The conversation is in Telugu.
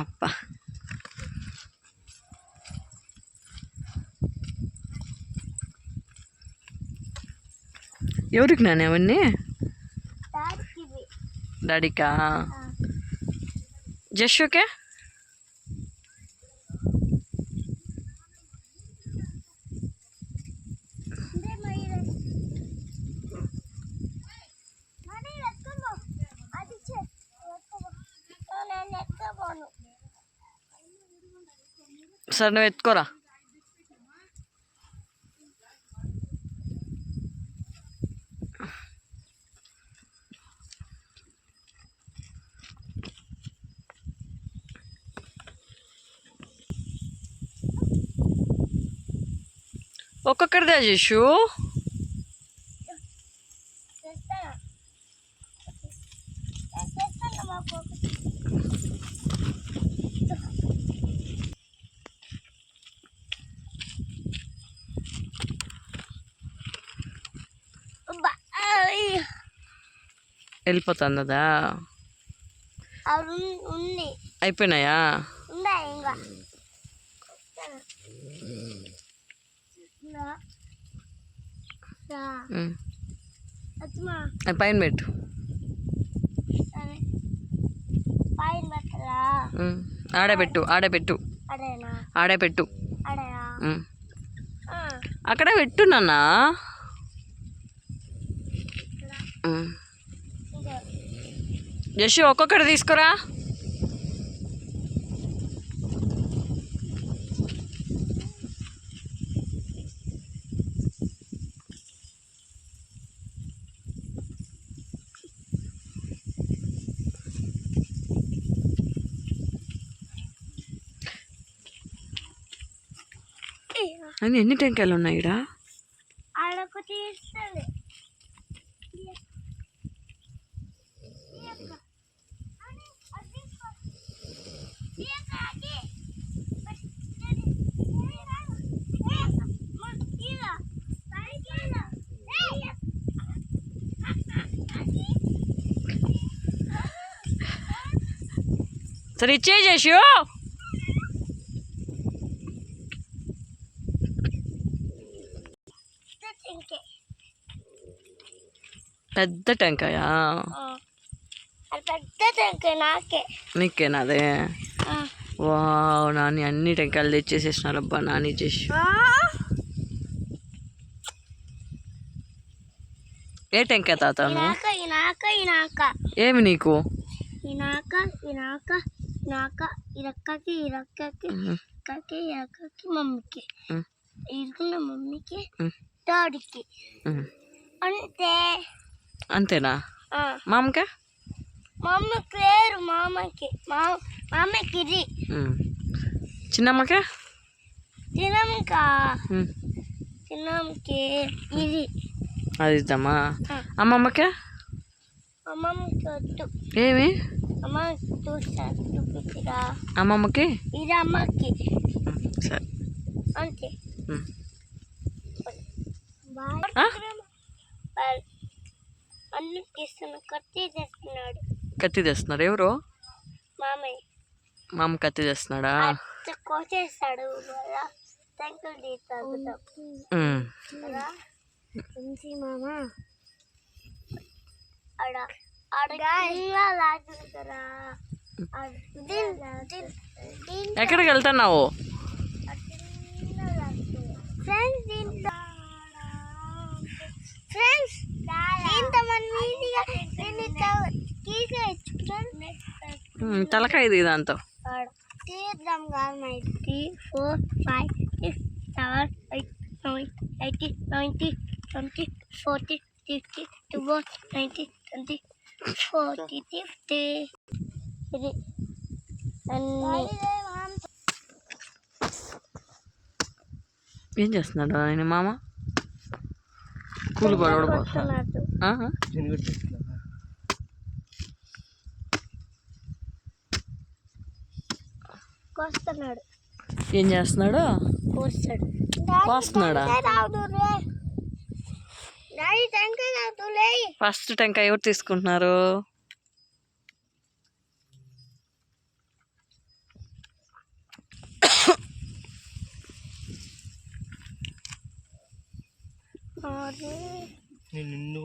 అబ్బా ఎవరికి నాన్న అవన్నీ? డాడీకా? జస్సుకే? సరే నువ్వు ఎత్తుకోరా. ఒక్కొక్కరిదే చేసు. వెళ్ళిపోతుందా? అయిపోయినాయా? పైన పెట్టు. ఆడబెట్టు ఆడబెట్టు ఆడబెట్టు. అక్కడే పెట్టు నాన్న. జస్సు ఒక్కొక్కటి తీసుకురా. అని ఎన్ని టెంకాయలు ఉన్నాయి ఇక్కడ? సరే ఇచ్చే చేసు. పెద్ద టెంకాయా? నీకేనా అదే? వావ్ నాని అన్ని టెంకాయలు తెచ్చేసేసినారు. అబ్బా నాని చేసి. ఏ టెంకాయ తాతాను? ఏమి నీకు? మమ్మీకి డాడీకి అంతే. అంతేనా? మామకా? మమ్మకి వేరు. మామకి ఇది. చిన్నమ్మకా? చిన్నమ్మకి ఇది. అది ఇద్దామా? అమ్మమ్మకా? అమ్మమ్మకి వద్దు. ఏమి? అమ్మకి చూపించరా. అమ్మమ్మకి ఇది అమ్మకి. సరే అంతే. అన్ని తీస్తున్నాడు. కత్తి తెస్తున్నాడు. ఎవరు? మామయ్య. మామ కత్తి తెస్తున్నాడా? కోసేస్తాడు. టెంకులు తీస్తాడు మామ. ఎక్కడికి వెళ్తున్నావు? తలకాయ ఇది దాంతో తీద్దాం. 4, 5, 6, 7, 8, 9, 80, 90, 20, 40, 50, 90, 20, 40, 50. ఇది ఏం చేస్తున్నాడు ఆయన మామ? కూలి పడవడిపోతున్నాడు. కోస్తున్నాడు. ఏం చేస్తున్నాడు? కోస్తున్నాడా? ఫస్ట్ టెంకాయ ఎవరు తీసుకుంటున్నారు? అరే నేను నిండు